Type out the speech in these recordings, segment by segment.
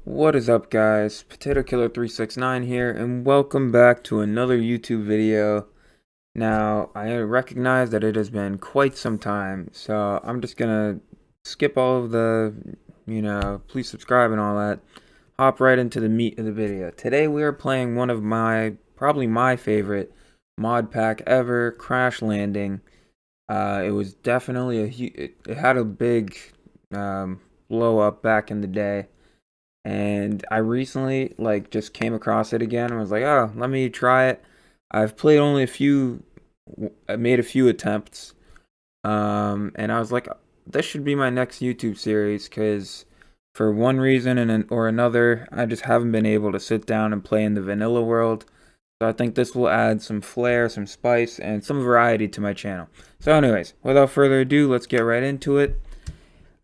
What is up, guys? Potato Killer 369 here, and welcome back to another YouTube video. Now, I recognize that it has been quite some time, so I'm just gonna skip all of the, please subscribe and all that. Hop right into the meat of the video. Today we are playing one of probably my favorite mod pack ever, Crash Landing. It was definitely it had a big blow up back in the day. And I recently just came across it again and was like, oh, let me try it. I've played only I made a few attempts, and I was like, this should be my next YouTube series because for one reason or another, I just haven't been able to sit down and play in the vanilla world. So I think this will add some flair, some spice, and some variety to my channel. So anyways, without further ado, let's get right into it.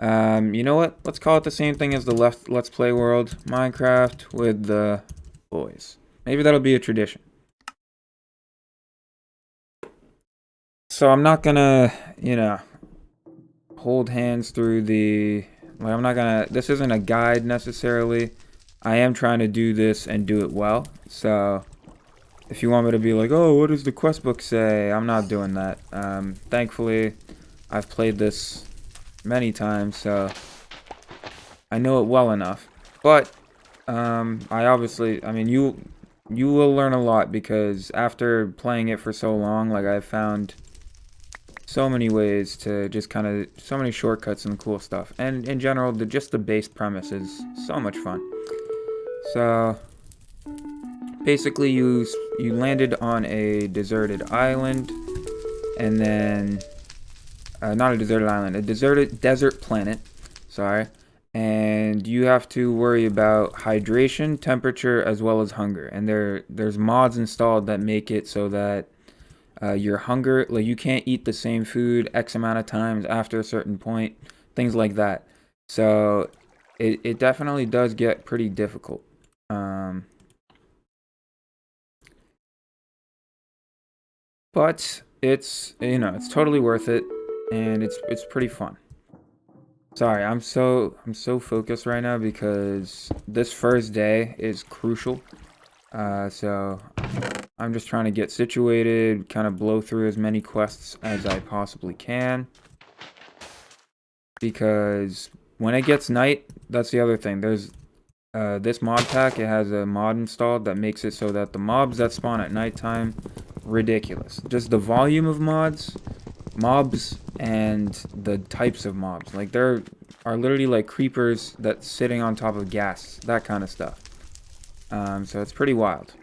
You know what? Let's call it the same thing as the Let's Play world, Minecraft with the boys. Maybe that'll be a tradition. So I'm not gonna, hold hands through I'm not gonna, this isn't a guide necessarily. I am trying to do this and do it well. So if you want me to be like, oh, what does the quest book say? I'm not doing that. Thankfully, I've played this many times, so I know it well enough. But I mean, you will learn a lot because after playing it for so long, I've found so many ways to just so many shortcuts and cool stuff. And in general, just the base premise is so much fun. So basically, you landed on a deserted island, and then not a deserted island, a desert planet. Sorry. And you have to worry about hydration, temperature, as well as hunger. And there's mods installed that make it so that your hunger, you can't eat the same food X amount of times after a certain point, things like that. So it definitely does get pretty difficult. But it's totally worth it, and it's pretty fun. Sorry, I'm so focused right now because this first day is crucial. So I'm just trying to get situated, kind of blow through as many quests as I possibly can. Because when it gets night, that's the other thing. There's this mod pack, it has a mod installed that makes it so that the mobs that spawn at nighttime, ridiculous. Just the volume of mobs, and the types of mobs. There are literally creepers that's sitting on top of gas, that kind of stuff. So it's pretty wild.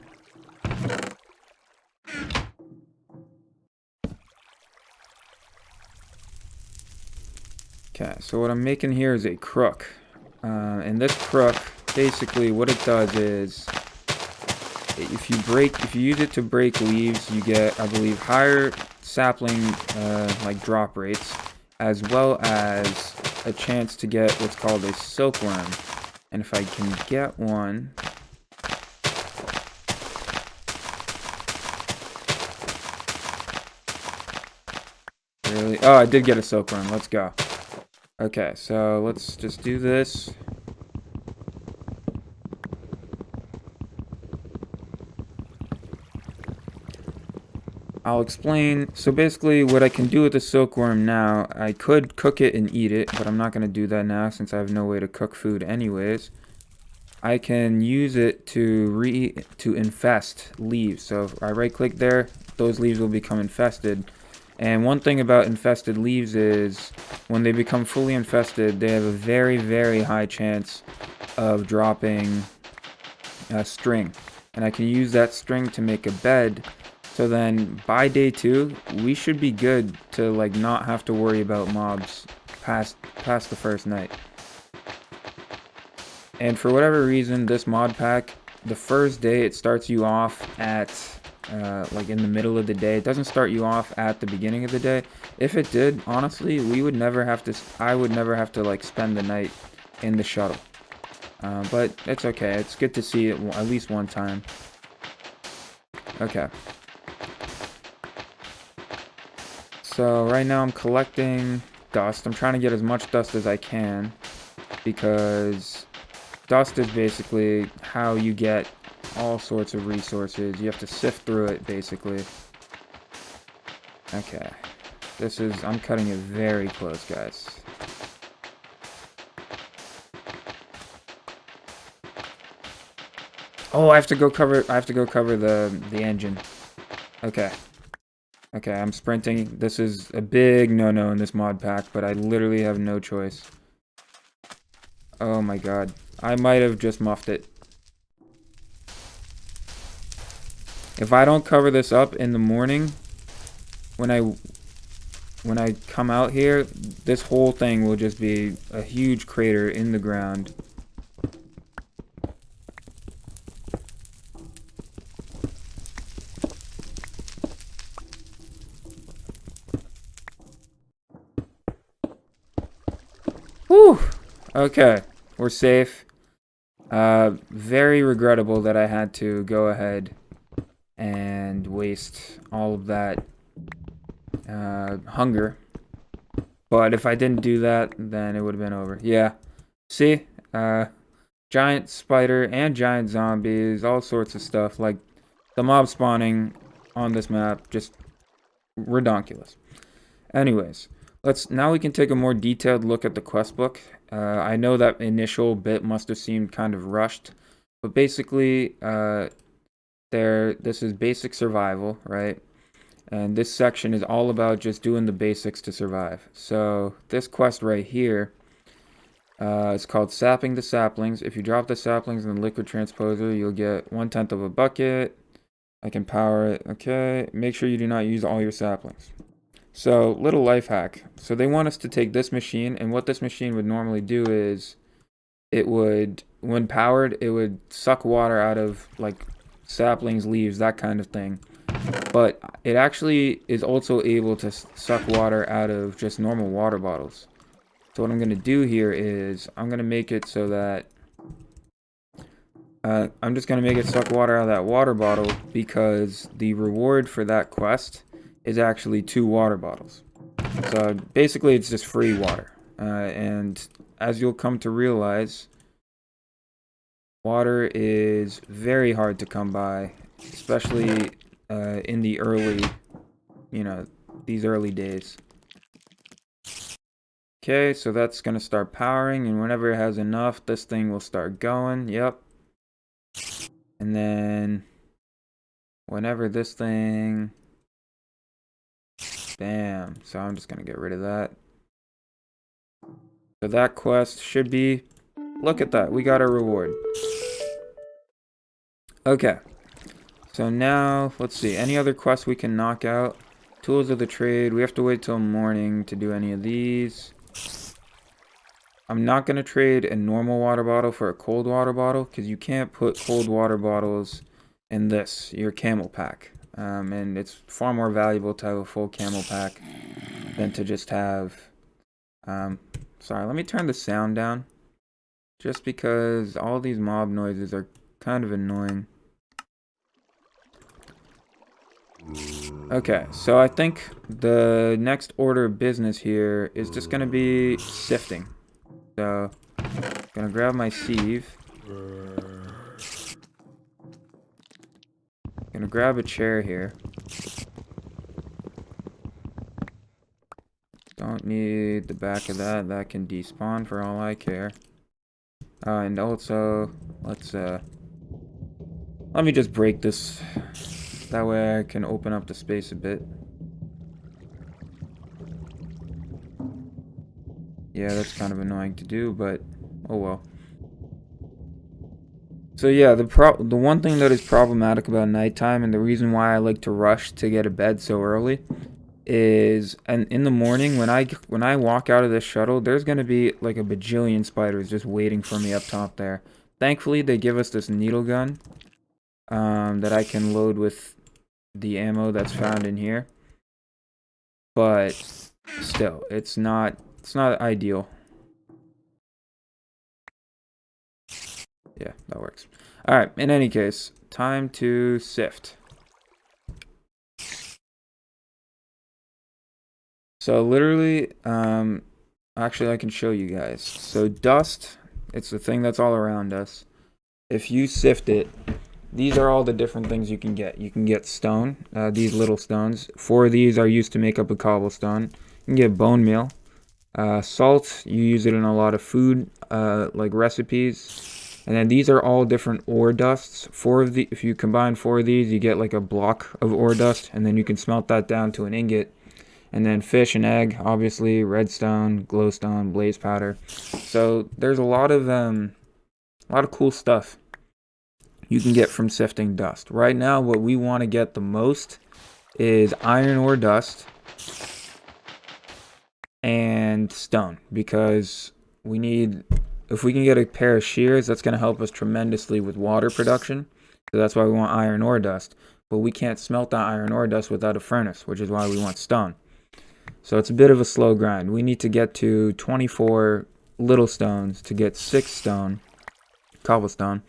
Okay, so what I'm making here is a crook. And this crook, basically what it does is, if you use it to break leaves, you get, I believe, higher sapling drop rates, as well as a chance to get what's called a silkworm. And if I can get one, really, oh, I did get a silkworm. Let's go. Okay, so let's just do this. I'll explain. So basically what I can do with the silkworm now, I could cook it and eat it, but I'm not going to do that now since I have no way to cook food anyways. I can use it to infest leaves. So if I right click there, those leaves will become infested. And one thing about infested leaves is when they become fully infested, they have a very, very high chance of dropping a string. And I can use that string to make a bed. So then by day 2, we should be good to not have to worry about mobs past the first night. And for whatever reason, this mod pack, the first day it starts you off at in the middle of the day. It doesn't start you off at the beginning of the day. If it did, honestly, I would never have to spend the night in the shuttle. But it's okay. It's good to see it at least one time. Okay. So right now I'm collecting dust. I'm trying to get as much dust as I can because dust is basically how you get all sorts of resources. You have to sift through it, basically. Okay. I'm cutting it very close, guys. Oh, I have to go cover the engine. Okay. Okay, I'm sprinting. This is a big no-no in this mod pack, but I literally have no choice. Oh my god. I might have just muffed it. If I don't cover this up in the morning, when I come out here, this whole thing will just be a huge crater in the ground. Whew! Okay, we're safe. Very regrettable that I had to go ahead and waste all of that hunger. But if I didn't do that, then it would have been over. Yeah. See? Giant spider and giant zombies, all sorts of stuff. Like, the mob spawning on this map, just redonkulous. Anyways, now we can take a more detailed look at the quest book. I know that initial bit must have seemed kind of rushed, but basically, this is basic survival, right? And this section is all about just doing the basics to survive. So this quest right here is called Sapping the Saplings. If you drop the saplings in the liquid transposer, you'll get 1/10 of a bucket. I can power it. Okay, make sure you do not use all your saplings. So, little life hack. So they want us to take this machine, and what this machine would normally do is, it would, when powered, it would suck water out of, like, saplings, leaves, that kind of thing. But it actually is also able to suck water out of just normal water bottles. So what I'm going to do here is, I'm going to make it so that, I'm just going to make it suck water out of that water bottle, because the reward for that quest is actually 2 water bottles. So basically it's just free water. And as you'll come to realize, water is very hard to come by, especially in the early, these early days. Okay, so that's going to start powering, and whenever it has enough, this thing will start going. Yep. And then whenever this thing... Bam. So I'm just going to get rid of that. So that quest should be... Look at that. We got our reward. Okay. So now, let's see. Any other quests we can knock out? Tools of the trade. We have to wait till morning to do any of these. I'm not going to trade a normal water bottle for a cold water bottle, because you can't put cold water bottles in your camel pack. And it's far more valuable to have a full camel pack than to just have... sorry, let me turn the sound down. Just because all these mob noises are kind of annoying. Okay, so I think the next order of business here is just going to be sifting. So, gonna grab my sieve. Gonna grab a chair here. Don't need the back of that. That can despawn for all I care. And also, let me just break this. That way I can open up the space a bit. Yeah, that's kind of annoying to do, but oh well. So yeah, the one thing that is problematic about nighttime, and the reason why I like to rush to get to bed so early, is, and in the morning when I walk out of this shuttle, there's gonna be like a bajillion spiders just waiting for me up top there. Thankfully, they give us this needle gun that I can load with the ammo that's found in here. But still, it's not ideal. Yeah, that works. Alright, in any case, time to sift. So literally, actually I can show you guys. So dust, It's the thing that's all around us. If you sift it, these are all the different things you can get. You can get stone, these little stones. 4 of these are used to make up a cobblestone. You can get bone meal. Salt, you use it in a lot of food, like recipes. And then these are all different ore dusts. If you combine 4 of these, you get like a block of ore dust, and then you can smelt that down to an ingot. And then fish and egg, obviously, redstone, glowstone, blaze powder. So there's a lot of cool stuff you can get from sifting dust. Right now, what we want to get the most is iron ore dust and stone, because if we can get a pair of shears, that's going to help us tremendously with water production. So that's why we want iron ore dust. But we can't smelt that iron ore dust without a furnace, which is why we want stone. So it's a bit of a slow grind. We need to get to 24 little stones to get 6 stone, cobblestone.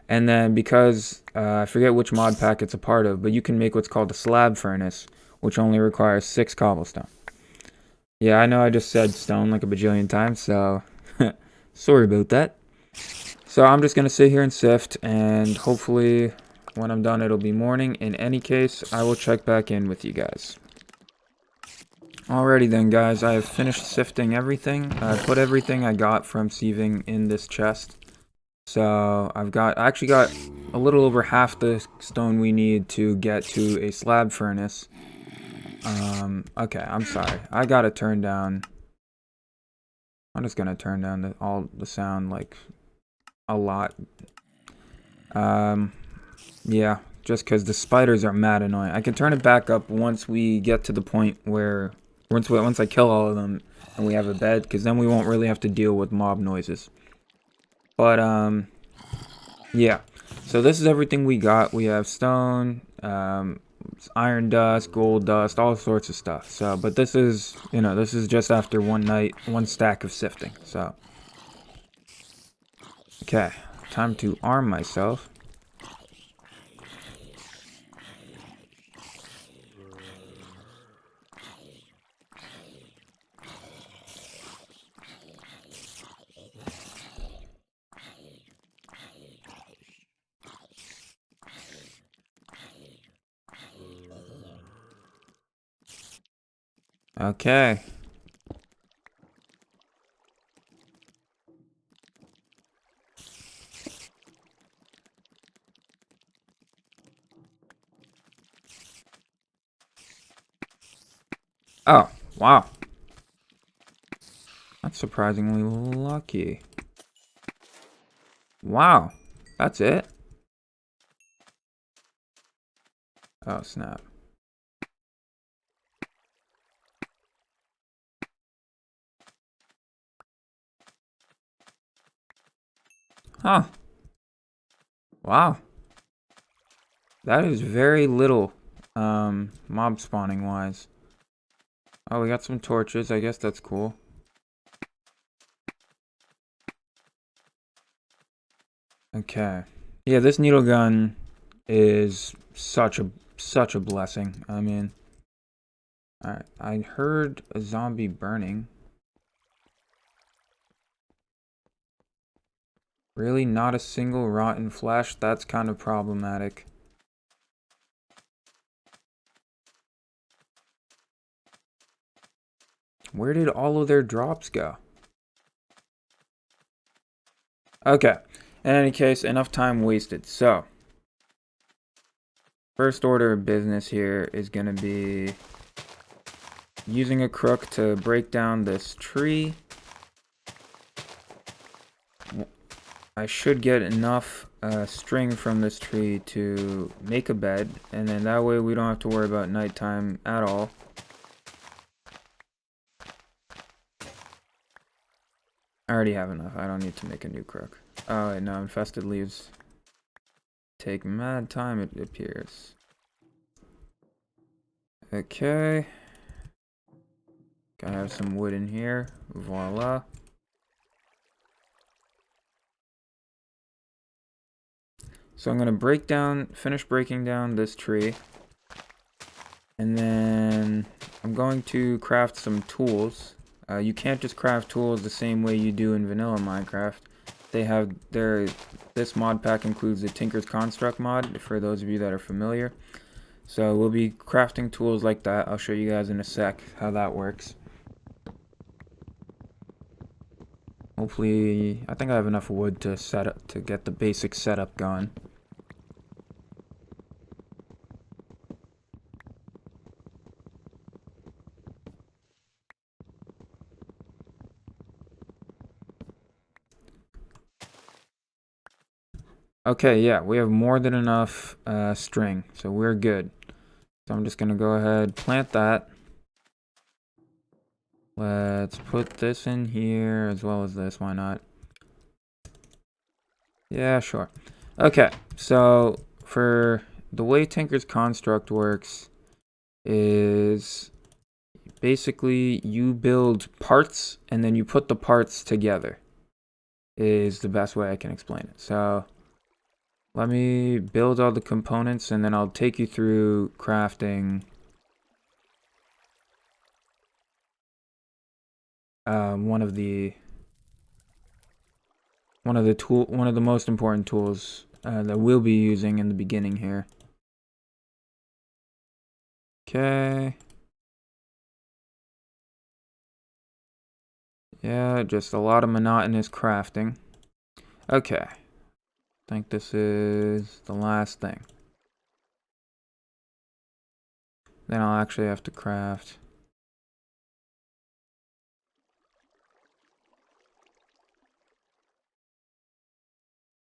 And then because, I forget which mod pack it's a part of, but you can make what's called a slab furnace, which only requires 6 cobblestone. Yeah, I know I just said stone like a bajillion times, so sorry about that. So I'm just going to sit here and sift, and hopefully when I'm done it'll be morning. In any case, I will check back in with you guys. Alrighty then, guys, I have finished sifting everything. I put everything I got from sieving in this chest. So I actually got a little over half the stone we need to get to a slab furnace. Okay, I'm sorry. I gotta turn down. I'm just gonna turn down all the sound like a lot. Yeah, just because the spiders are mad annoying. I can turn it back up once we get to the point where once I kill all of them and we have a bed, because then we won't really have to deal with mob noises. But yeah. So this is everything we got. We have stone, iron dust, gold dust, all sorts of stuff. So, but this is just after one night, one stack of sifting. So, okay, time to arm myself. Okay. Oh, wow. That's surprisingly lucky. Wow. That's it? Oh, snap. Huh. Wow. That is very little, mob spawning wise. Oh, we got some torches. I guess that's cool. Okay. Yeah, this needle gun is such a blessing. I mean, alright, I heard a zombie burning. Really, not a single rotten flesh? That's kind of problematic. Where did all of their drops go? Okay. In any case, enough time wasted. So, first order of business here is going to be using a crook to break down this tree. I should get enough string from this tree to make a bed, and then that way we don't have to worry about nighttime at all. I already have enough. I don't need to make a new crook. Oh wait, no, infested leaves take mad time, it appears. Okay. Gotta have some wood in here. Voila. So I'm gonna finish breaking down this tree. And then I'm going to craft some tools. You can't just craft tools the same way you do in vanilla Minecraft. they have their, this mod pack includes the Tinker's Construct mod, for those of you that are familiar. So we'll be crafting tools like that. I'll show you guys in a sec how that works. Hopefully, I think I have enough wood to set up, to get the basic setup going. Okay, yeah, we have more than enough string, so we're good. So I'm just gonna go ahead, plant that. Let's put this in here as well as this, why not? Yeah, sure. Okay, so for the way Tinker's Construct works is basically you build parts and then you put the parts together, is the best way I can explain it. So let me build all the components and then I'll take you through crafting one of the most important tools that we'll be using in the beginning here. Okay. Yeah, just a lot of monotonous crafting. Okay. I think this is the last thing. Then I'll actually have to craft.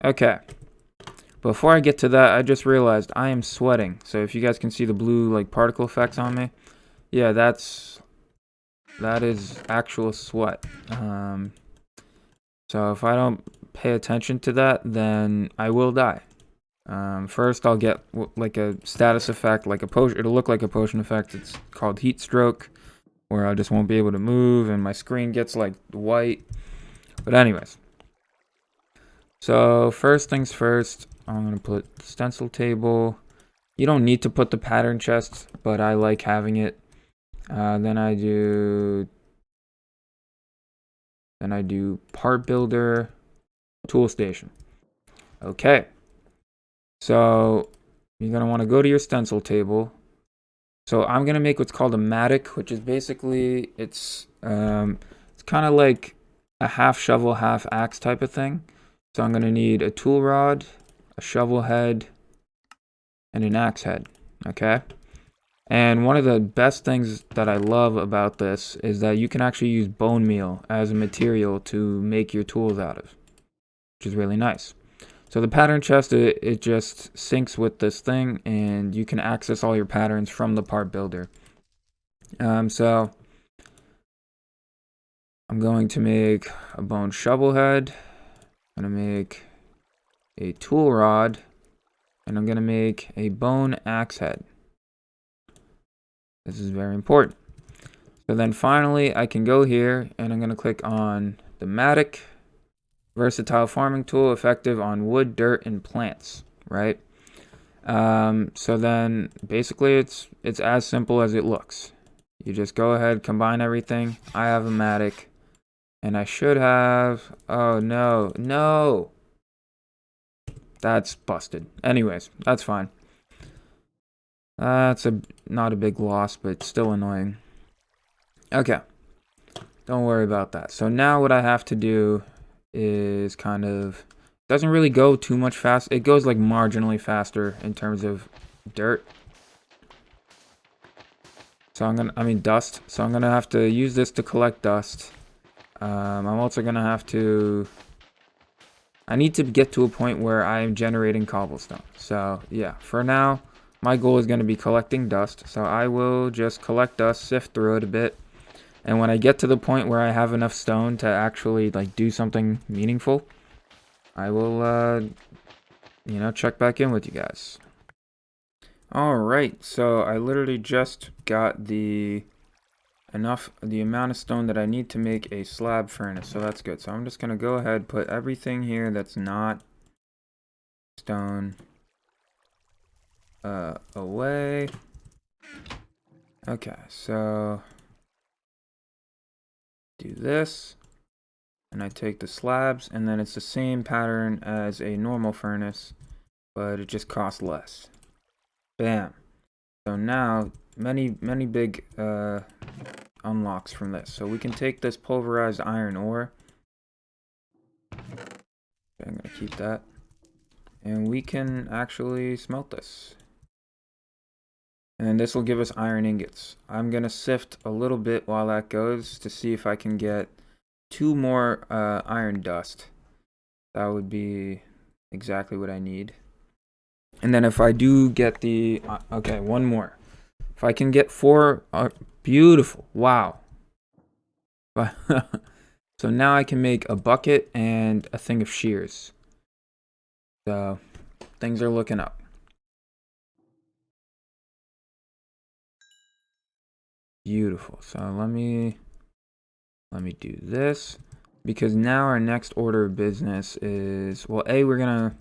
Okay. Before I get to that, I just realized I am sweating. So if you guys can see the blue like particle effects on me, yeah, that is actual sweat. So if I don't pay attention to that, then I will die. First, I'll get like a status effect, like a potion. It'll look like a potion effect. It's called heat stroke, where I just won't be able to move, and my screen gets like white. But anyways, so first things first, I'm gonna put stencil table. You don't need to put the pattern chest, but I like having it. Then I do part builder, tool station. Okay. So you're gonna want to go to your stencil table. So I'm gonna make what's called a mattock, which is basically it's kind of like a half shovel, half axe type of thing. So I'm gonna need a tool rod, a shovel head, and an axe head. Okay. And one of the best things that I love about this is that you can actually use bone meal as a material to make your tools out of, which is really nice. So the pattern chest, it just syncs with this thing, and you can access all your patterns from the part builder. So I'm going to make a bone shovel head. I'm going to make a tool rod, and I'm going to make a bone axe head. This is very important. So then finally, I can go here, and I'm going to click on the mattock. Versatile farming tool, effective on wood, dirt, and plants, right? So then basically it's as simple as it looks. You just go ahead, combine everything. I have a mattock, and I should have, oh no, that's busted. Anyways, that's fine. That's not a big loss, but still annoying. Okay, don't worry about that. So now what I have to do is kind of, doesn't really go too much fast. It goes like marginally faster in terms of dirt. So dust. So I'm gonna have to use this to collect dust. I'm also gonna have to, I need to get to a point where I am generating cobblestone. So yeah, for now, my goal is gonna be collecting dust. So I will just collect dust, sift through it a bit. And when I get to the point where I have enough stone to actually like do something meaningful, I will, check back in with you guys. Alright, so I literally just got the amount of stone that I need to make a slab furnace, so that's good. So I'm just going to go ahead, put everything here that's not stone away. Okay, so do this. and I take the slabs, and then it's the same pattern as a normal furnace, but it just costs less. Bam. So now, many big unlocks from this. So we can take this pulverized iron ore. Okay, I'm gonna keep that. And we can actually smelt this. And then this will give us iron ingots. I'm gonna sift a little bit while that goes to see if I can get 2 more iron dust. That would be exactly what I need. And then if I do get the okay, one more. If I can get 4, beautiful. Wow. So now I can make a bucket and a thing of shears. So things are looking up. Beautiful. So let me do this, because now our next order of business is, well, we're gonna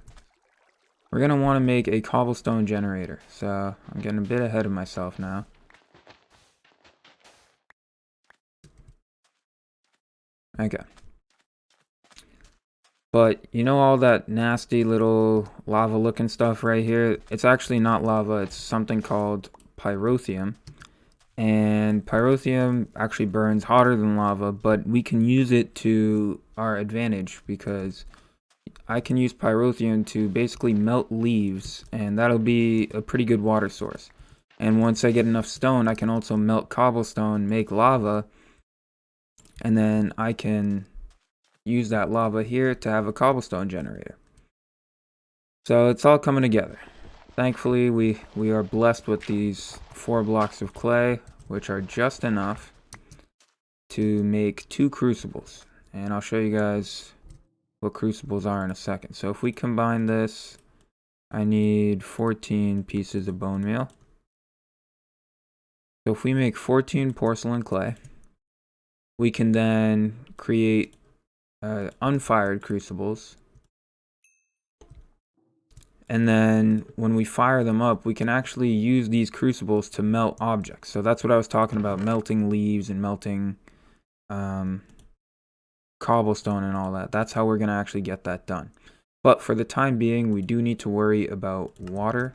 want to make a cobblestone generator. So I'm getting a bit ahead of myself now. Okay. But you know all that nasty little lava looking stuff right here? It's actually not lava, it's something called pyrotheum. And pyrotheum actually burns hotter than lava, but we can use it to our advantage, because I can use pyrotheum to basically melt leaves, and that'll be a pretty good water source. And once I get enough stone, I can also melt cobblestone, make lava, and then I can use that lava here to have a cobblestone generator. So it's all coming together. Thankfully, we are blessed with these 4 blocks of clay, which are just enough to make 2 crucibles. And I'll show you guys what crucibles are in a second. So if we combine this, I need 14 pieces of bone meal. So if we make 14 porcelain clay, we can then create unfired crucibles. And then when we fire them up, we can actually use these crucibles to melt objects. So that's what I was talking about, melting leaves and melting cobblestone and all that. That's how we're going to actually get that done. But for the time being, we do need to worry about water.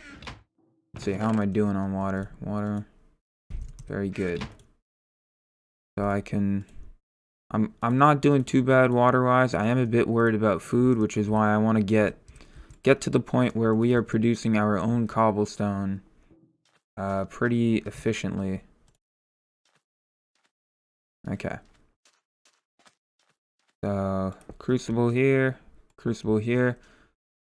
Let's see, how am I doing on water? Water, very good. So I'm not doing too bad water-wise. I am a bit worried about food, which is why I want to get to the point where we are producing our own cobblestone pretty efficiently. Okay. So crucible here, crucible here.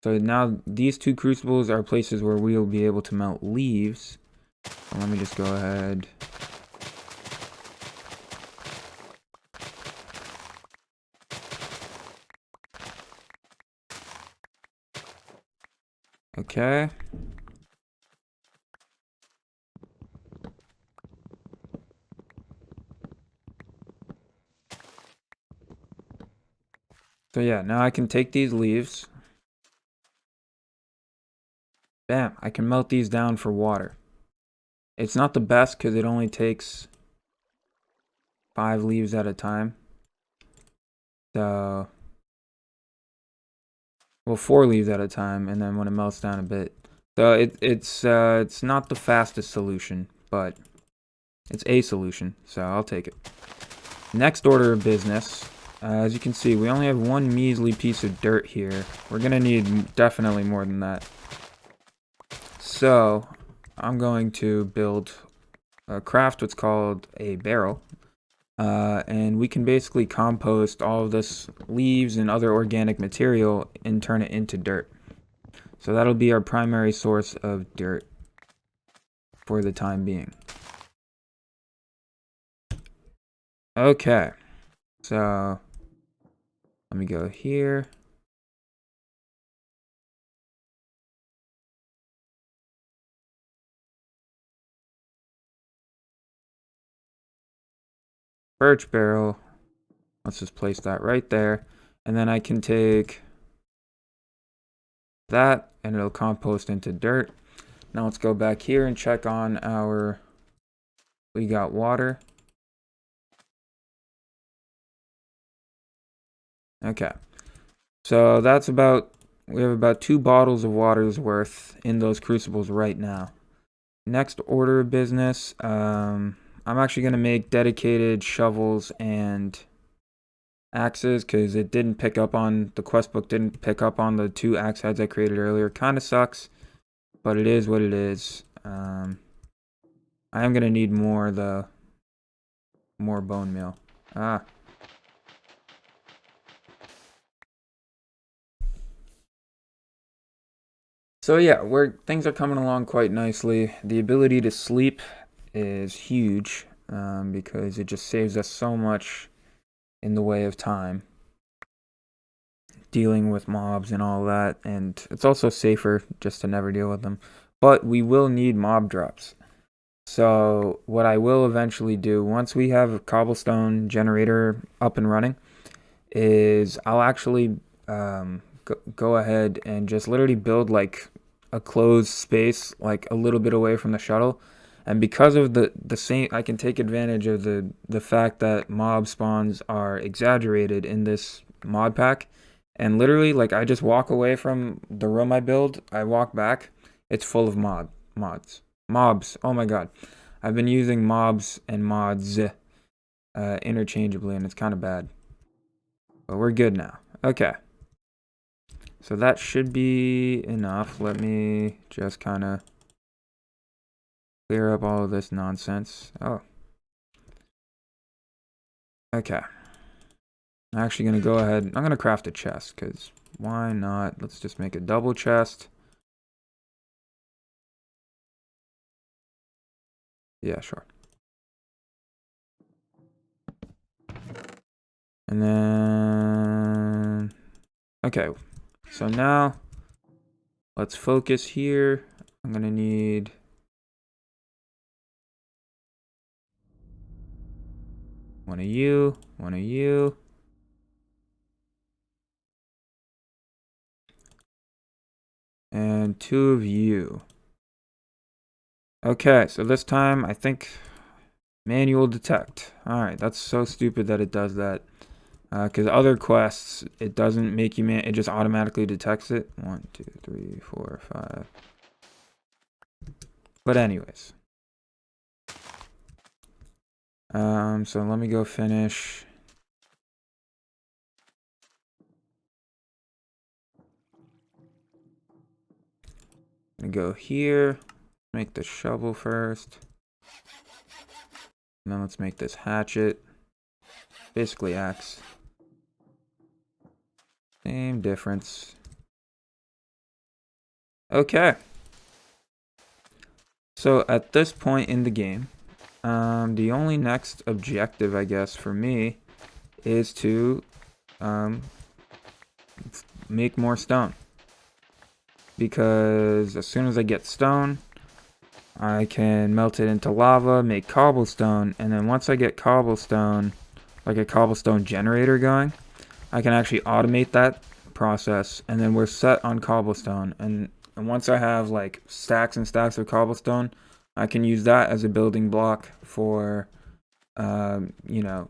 So now these 2 crucibles are places where we'll be able to melt leaves. So let me just go ahead. Okay. So yeah, now I can take these leaves. Bam, I can melt these down for water. It's not the best because it only takes 5 leaves at a time. So, well, 4 leaves at a time, and then when it melts down a bit. So it's not the fastest solution, but it's a solution, so I'll take it. Next order of business, as you can see, we only have 1 measly piece of dirt here. We're gonna need definitely more than that. So I'm going to craft what's called a barrel. And we can basically compost all of this leaves and other organic material and turn it into dirt. So that'll be our primary source of dirt for the time being. Okay, so let me go here. Birch barrel. Let's just place that right there. And then I can take that and it'll compost into dirt. Now let's go back here and check on we got water. Okay. So that's about, we have about 2 bottles of water's worth in those crucibles right now. Next order of business, I'm actually going to make dedicated shovels and axes because it didn't pick up on, the quest book didn't pick up on the 2 axe heads I created earlier. Kind of sucks, but it is what it is. I am going to need more, though. More bone meal. Ah. So yeah, things are coming along quite nicely. The ability to sleep is huge because it just saves us so much in the way of time dealing with mobs and all that, and it's also safer just to never deal with them. But we will need mob drops. So what I will eventually do once we have a cobblestone generator up and running is I'll actually go ahead and just literally build like a closed space like a little bit away from the shuttle, and because of the same, I can take advantage of the fact that mob spawns are exaggerated in this mod pack, and literally like I just walk away from the room I build, I walk back, it's full of mobs. Oh my god, I've been using mobs and mods interchangeably, and it's kind of bad, but we're good now. Okay. So that should be enough. Let me just kind of clear up all of this nonsense. Oh. Okay. I'm actually going to go ahead. I'm going to craft a chest because why not? Let's just make a double chest. Yeah, sure. And then... Okay. So now, let's focus here. I'm going to need... one of you. And 2 of you. Okay, so this time I think manual detect. Alright, that's so stupid that it does that. Because other quests, it doesn't make you it just automatically detects it. 1, 2, 3, 4, 5. But anyways. So let me go finish. I'm gonna go here. Make the shovel first. And then let's make this hatchet. Basically axe. Same difference. Okay. So at this point in the game, the only next objective, I guess, for me is to make more stone. Because as soon as I get stone, I can melt it into lava, make cobblestone, and then once I get cobblestone, like a cobblestone generator going, I can actually automate that process, and then we're set on cobblestone. And once I have like stacks and stacks of cobblestone, I can use that as a building block for, you know,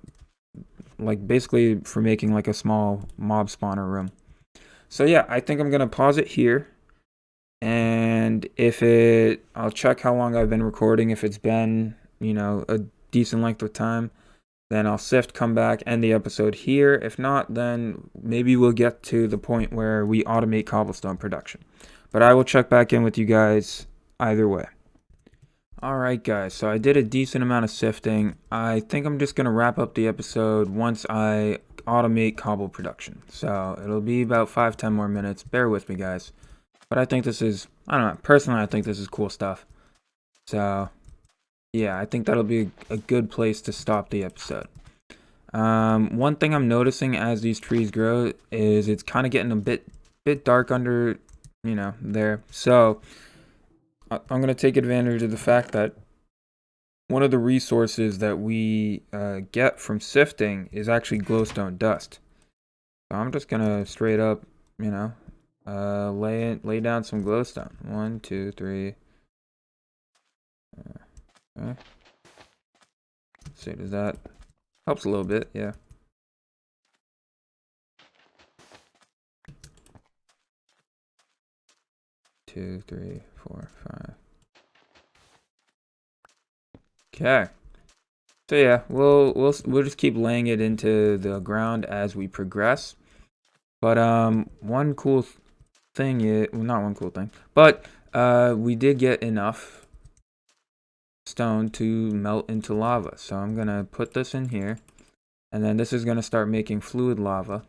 like basically for making like a small mob spawner room. So yeah, I think I'm gonna pause it here. And I'll check how long I've been recording. If it's been, a decent length of time, then I'll sift, come back, end the episode here. If not, then maybe we'll get to the point where we automate cobblestone production. But I will check back in with you guys either way. Alright guys, so I did a decent amount of sifting. I think I'm just going to wrap up the episode once I automate cobble production. So it'll be about 5-10 more minutes. Bear with me guys. But I think this is, I don't know, personally I think this is cool stuff. So, yeah, I think that'll be a good place to stop the episode. One thing I'm noticing as these trees grow is it's kind of getting a bit dark under, there. So, I'm going to take advantage of the fact that one of the resources that we get from sifting is actually glowstone dust. So I'm just going to straight up, lay down some glowstone. 1, 2, 3. Okay. Let's see, does that helps a little bit? Yeah. 2, 3, 4, 5. Okay. So yeah, we'll just keep laying it into the ground as we progress. But one cool thing is, well, not one cool thing, but we did get enough stone to melt into lava. So I'm gonna put this in here, and then this is gonna start making fluid lava.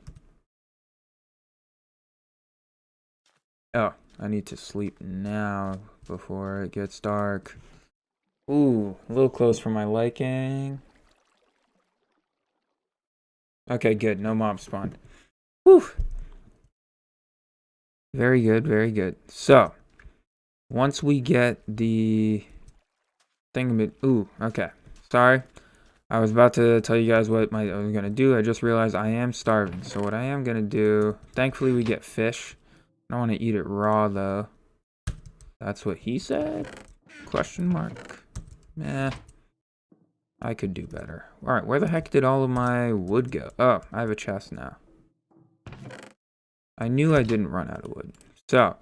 Oh, I need to sleep now before it gets dark. Ooh, a little close for my liking. Okay, good. No mob spawned. Whew. Very good, very good. So, once we get the thing, ooh, okay. Sorry. I was about to tell you guys what I was gonna do. I just realized I am starving. So what I am gonna do, thankfully we get fish. I don't want to eat it raw though. That's what he said? Question mark. Meh. I could do better. Alright, where the heck did all of my wood go? Oh, I have a chest now. I knew I didn't run out of wood. So,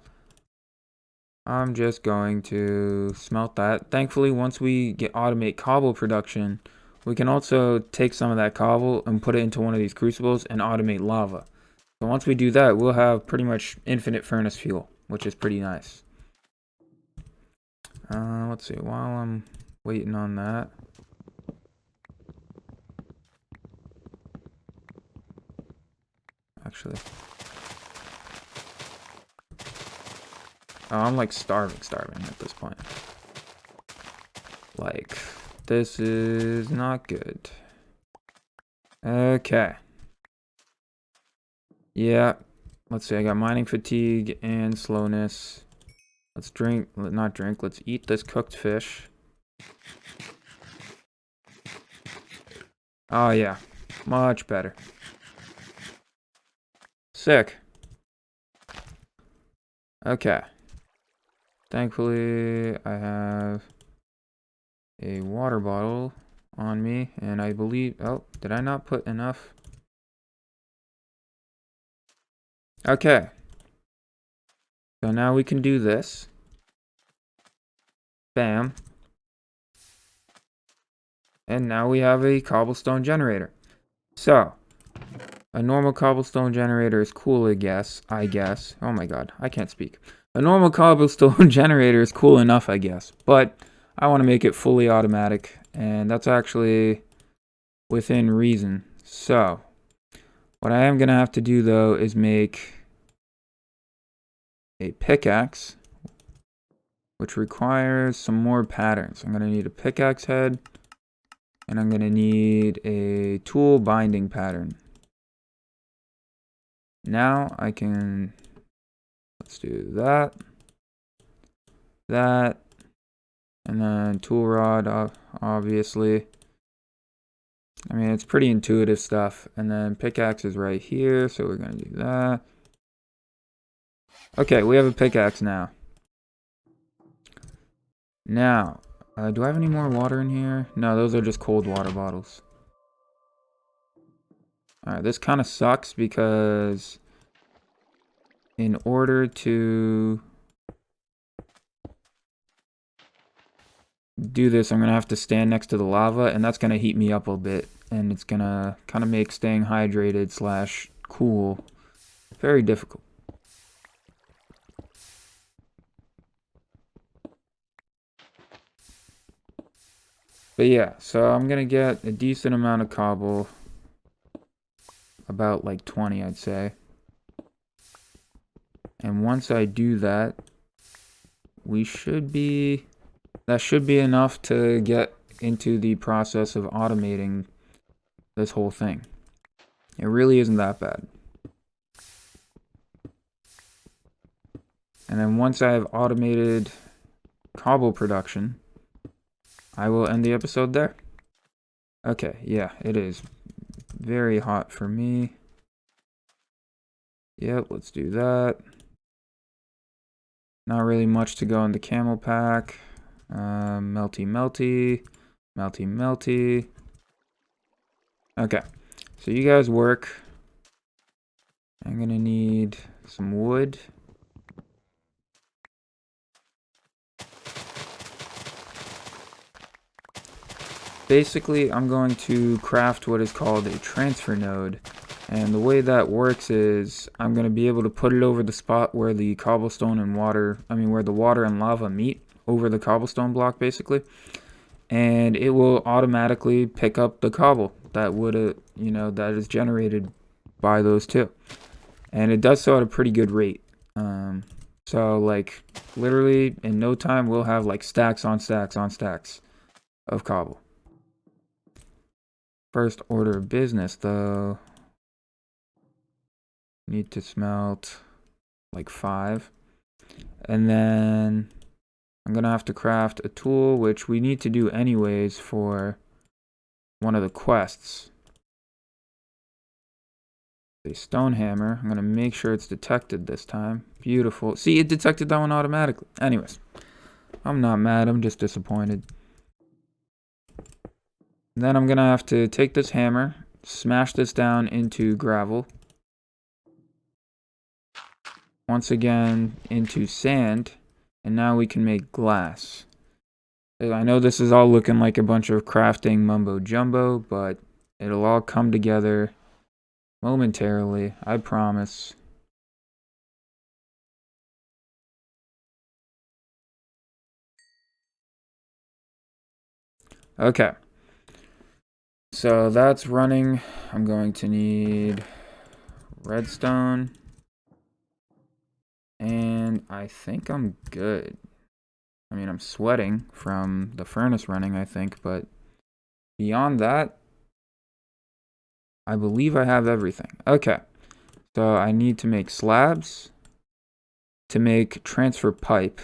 I'm just going to smelt that. Thankfully, once we automate cobble production, we can also take some of that cobble and put it into one of these crucibles and automate lava. So once we do that, we'll have pretty much infinite furnace fuel, which is pretty nice. Let's see, while I'm waiting on that. Actually. Oh, I'm like starving at this point. Like, this is not good. Okay. Yeah. Let's see, I got mining fatigue and slowness. Let's drink, not drink, let's eat this cooked fish. Oh yeah, much better. Sick. Okay. Thankfully, I have a water bottle on me, and I believe, oh, did I not put enough? Okay. So now we can do this. Bam. And now we have a cobblestone generator. So, a normal cobblestone generator is cool, I guess. Oh my god, I can't speak. A normal cobblestone generator is cool enough, I guess. But I want to make it fully automatic, and that's actually within reason. So, what I am going to have to do, though, is make a pickaxe, which requires some more patterns. I'm going to need a pickaxe head, and I'm going to need a tool binding pattern. Now I can, let's do that, and then tool rod, obviously. I mean, it's pretty intuitive stuff. And then pickaxe is right here, so we're going to do that. Okay, we have a pickaxe now. Now, do I have any more water in here? No, those are just cold water bottles. Alright, this kind of sucks because in order to do this, I'm going to have to stand next to the lava, and that's going to heat me up a bit. And it's going to kind of make staying hydrated / cool very difficult. But yeah, so I'm going to get a decent amount of cobble. About like 20, I'd say. And once I do that, that should be enough to get into the process of automating this whole thing. It really isn't that bad. And then once I have automated cobble production, I will end the episode there. Okay, yeah, it is very hot for me. Yep, let's do that. Not really much to go in the camel pack. Melty, melty. Melty, melty. Okay, so you guys work. I'm gonna need some wood. basically I'm going to craft what is called a transfer node. And the way that works is I'm going to be able to put it over the spot where the cobblestone and water, where the water and lava meet, over the cobblestone block basically. And it will automatically pick up the cobble that that is generated by those two. And it does so at a pretty good rate. So like literally in no time we'll have like stacks on stacks on stacks of cobble. First order of business though, need to smelt like 5, and then I'm gonna have to craft a tool, which we need to do anyways for one of the quests. A stone hammer. I'm gonna make sure it's detected this time. Beautiful. See, it detected that one automatically. Anyways, I'm not mad, I'm just disappointed. Then I'm gonna have to take this hammer, smash this down into gravel. Once again into sand, and now we can make glass. I know this is all looking like a bunch of crafting mumbo jumbo, but it'll all come together momentarily, I promise. Okay. So that's running. I'm going to need redstone. And I think I'm good. I'm sweating from the furnace running, I think, but beyond that, I believe I have everything. Okay. So I need to make slabs to make transfer pipe.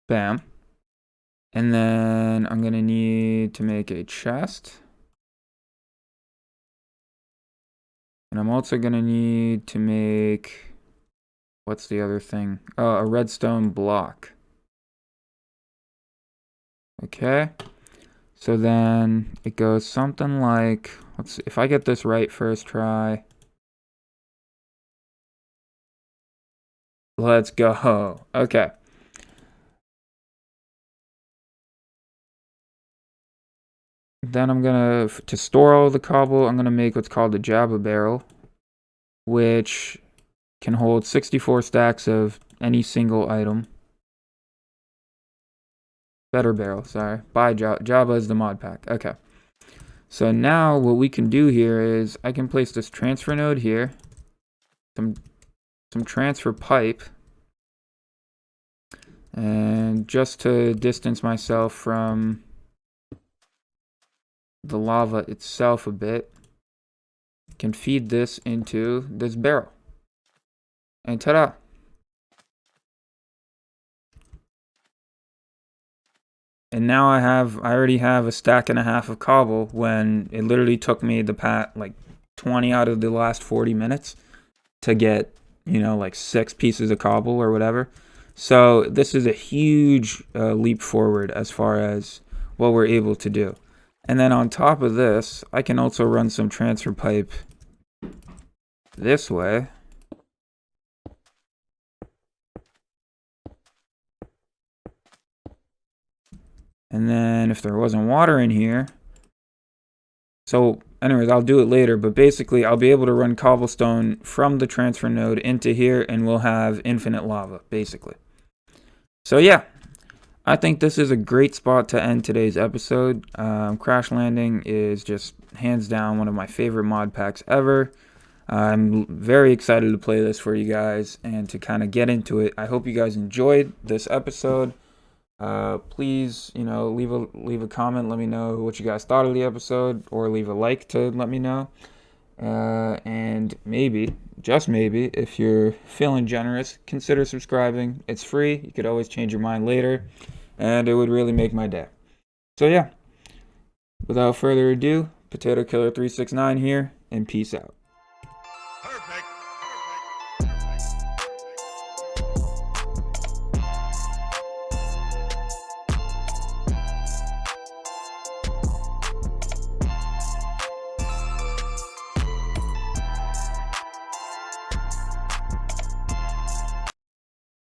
Bam. And then I'm going to need to make a chest. And I'm also going to need to make, what's the other thing? Oh, a redstone block. Okay. So then it goes something like, let's see, if I get this right first try. Let's go. Okay. Then I'm gonna, to store all the cobble, I'm gonna make what's called a Jabba barrel, which can hold 64 stacks of any single item. Better barrel, sorry. By Jabba is the mod pack. Okay. So now what we can do here is I can place this transfer node here, some transfer pipe, and just to distance myself from the lava itself a bit, can feed this into this barrel. And ta-da! And now I already have a stack and a half of cobble when it literally took me like 20 out of the last 40 minutes to get, like 6 pieces of cobble or whatever. So this is a huge leap forward as far as what we're able to do. And then on top of this, I can also run some transfer pipe this way. And then if there wasn't water in here, so anyways, I'll do it later, but basically I'll be able to run cobblestone from the transfer node into here and we'll have infinite lava, basically. So yeah, I think this is a great spot to end today's episode. Crash Landing is just hands down one of my favorite mod packs ever. I'm very excited to play this for you guys and to kind of get into it. I hope you guys enjoyed this episode. Please, leave a comment. Let me know what you guys thought of the episode, or leave a like to let me know. And maybe, just maybe, if you're feeling generous, consider subscribing. It's free. You could always change your mind later, and it would really make my day. So yeah, without further ado, Potato Killer 369 here, and peace out.